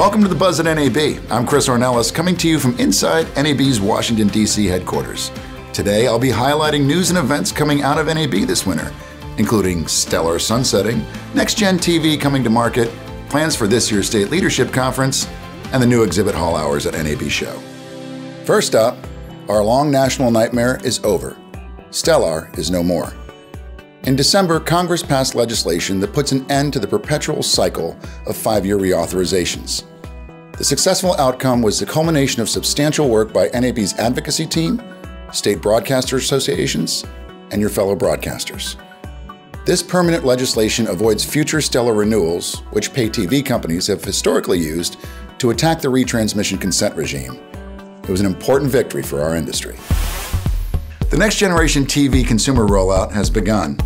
Welcome to the Buzz at NAB. I'm Chris Ornelas, coming to you from inside NAB's Washington, D.C. headquarters. Today, I'll be highlighting news and events coming out of NAB this winter, including stellar sunsetting, Nextgen TV coming to market, plans for this year's State Leadership Conference, and the new exhibit hall hours at NAB Show. First up, our long national nightmare is over. Stellar is no more. In December, Congress passed legislation that puts an end to the perpetual cycle of 5-year reauthorizations. The successful outcome was the culmination of substantial work by NAB's advocacy team, state broadcaster associations, and your fellow broadcasters. This permanent legislation avoids future stellar renewals, which pay TV companies have historically used to attack the retransmission consent regime. It was an important victory for our industry. The next generation TV consumer rollout has begun.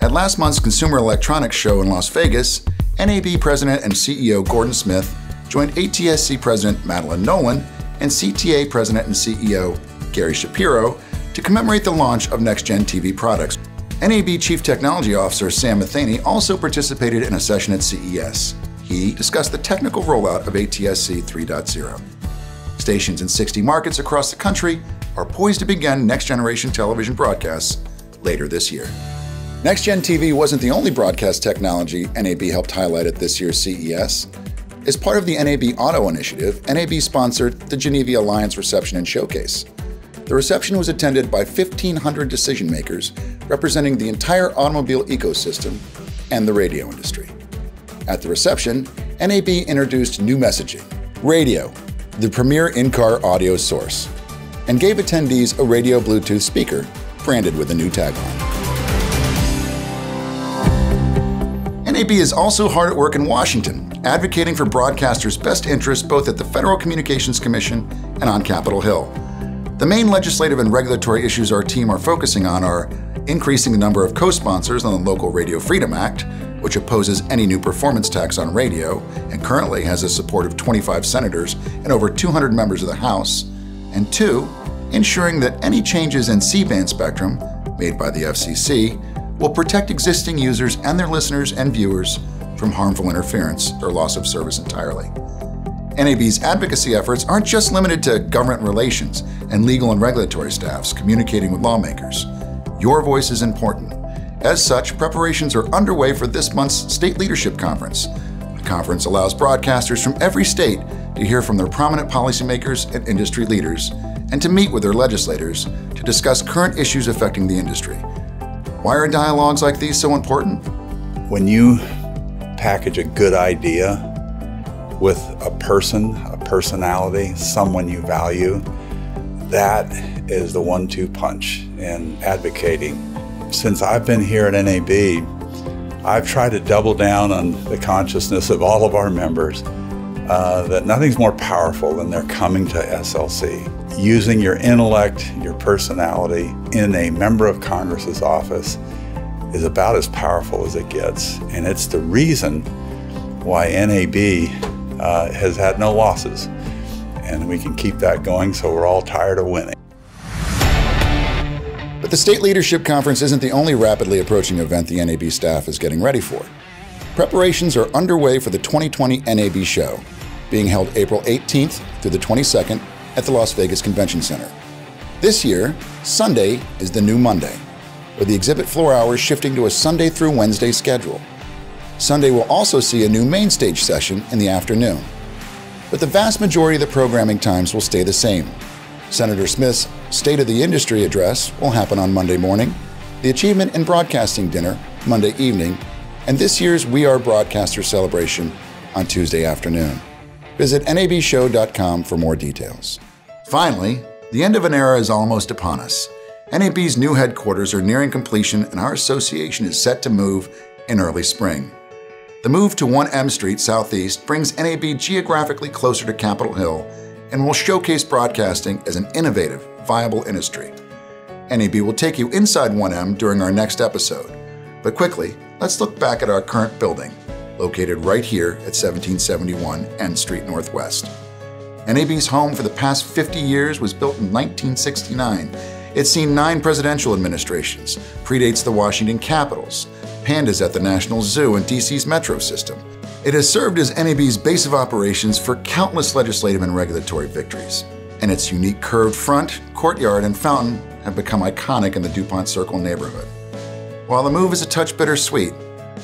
At last month's Consumer Electronics Show in Las Vegas, NAB President and CEO Gordon Smith joined ATSC President Madeline Nolan and CTA President and CEO Gary Shapiro to commemorate the launch of Nextgen TV products. NAB Chief Technology Officer Sam Matheny also participated in a session at CES. He discussed the technical rollout of ATSC 3.0. Stations in 60 markets across the country are poised to begin next-generation television broadcasts later this year. Nextgen TV wasn't the only broadcast technology NAB helped highlight at this year's CES. As part of the NAB Auto Initiative, NAB sponsored the Geneva Alliance Reception and Showcase. The reception was attended by 1,500 decision makers representing the entire automobile ecosystem and the radio industry. At the reception, NAB introduced new messaging, radio, the premier in-car audio source, and gave attendees a radio Bluetooth speaker branded with a new tagline. NAB is also hard at work in Washington, advocating for broadcasters' best interests both at the Federal Communications Commission and on Capitol Hill. The main legislative and regulatory issues our team are focusing on are increasing the number of co-sponsors on the Local Radio Freedom Act, which opposes any new performance tax on radio and currently has the support of 25 senators and over 200 members of the House, and 2, ensuring that any changes in C-band spectrum made by the FCC will protect existing users and their listeners and viewers from harmful interference or loss of service entirely. NAB's advocacy efforts aren't just limited to government relations and legal and regulatory staffs communicating with lawmakers. Your voice is important. As such, preparations are underway for this month's State Leadership Conference. The conference allows broadcasters from every state to hear from their prominent policymakers and industry leaders and to meet with their legislators to discuss current issues affecting the industry. Why are dialogues like these so important? When you package a good idea with a person, a personality, someone you value, that is the 1-2 punch in advocating. Since I've been here at NAB, I've tried to double down on the consciousness of all of our members that nothing's more powerful than their coming to SLC. Using your intellect, your personality in a member of Congress's office is about as powerful as it gets. And it's the reason why NAB has had no losses. And we can keep that going, so we're all tired of winning. But the State Leadership Conference isn't the only rapidly approaching event the NAB staff is getting ready for. Preparations are underway for the 2020 NAB Show, being held April 18th through the 22nd at the Las Vegas Convention Center. This year, Sunday is the new Monday, with the exhibit floor hours shifting to a Sunday through Wednesday schedule. Sunday will also see a new main stage session in the afternoon. But the vast majority of the programming times will stay the same. Senator Smith's State of the Industry address will happen on Monday morning, the Achievement in Broadcasting dinner Monday evening, and this year's We Are Broadcasters celebration on Tuesday afternoon. Visit nabshow.com for more details. Finally, the end of an era is almost upon us. NAB's new headquarters are nearing completion and our association is set to move in early spring. The move to 1 M Street Southeast brings NAB geographically closer to Capitol Hill and will showcase broadcasting as an innovative, viable industry. NAB will take you inside 1 M during our next episode. But quickly, let's look back at our current building, located right here at 1771 N Street Northwest. NAB's home for the past 50 years was built in 1969. It's seen 9 presidential administrations, predates the Washington Capitals, pandas at the National Zoo and DC's Metro system, It has served as NAB's base of operations for countless legislative and regulatory victories, and its unique curved front, courtyard, and fountain have become iconic in the DuPont Circle neighborhood. While the move is a touch bittersweet,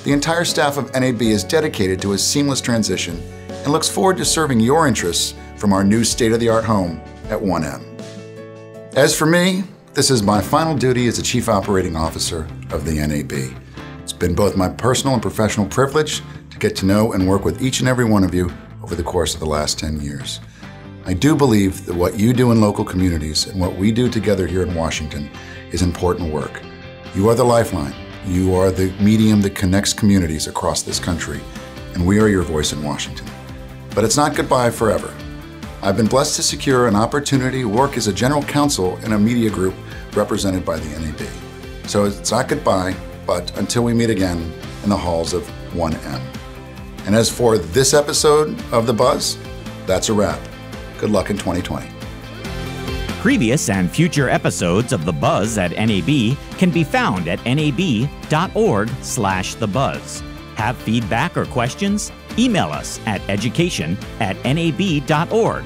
the entire staff of NAB is dedicated to a seamless transition and looks forward to serving your interests from our new state-of-the-art home at 1M. As for me, this is my final duty as the Chief Operating Officer of the NAB. It's been both my personal and professional privilege to get to know and work with each and every one of you over the course of the last 10 years. I do believe that what you do in local communities and what we do together here in Washington is important work. You are the lifeline. You are the medium that connects communities across this country, and we are your voice in Washington. But it's not goodbye forever. I've been blessed to secure an opportunity to work as a general counsel in a media group represented by the NAB. So it's not goodbye, but until we meet again in the halls of 1M. And as for this episode of The Buzz, that's a wrap. Good luck in 2020. Previous and future episodes of The Buzz at NAB can be found at nab.org/thebuzz. Have feedback or questions? Email us at education@nab.org.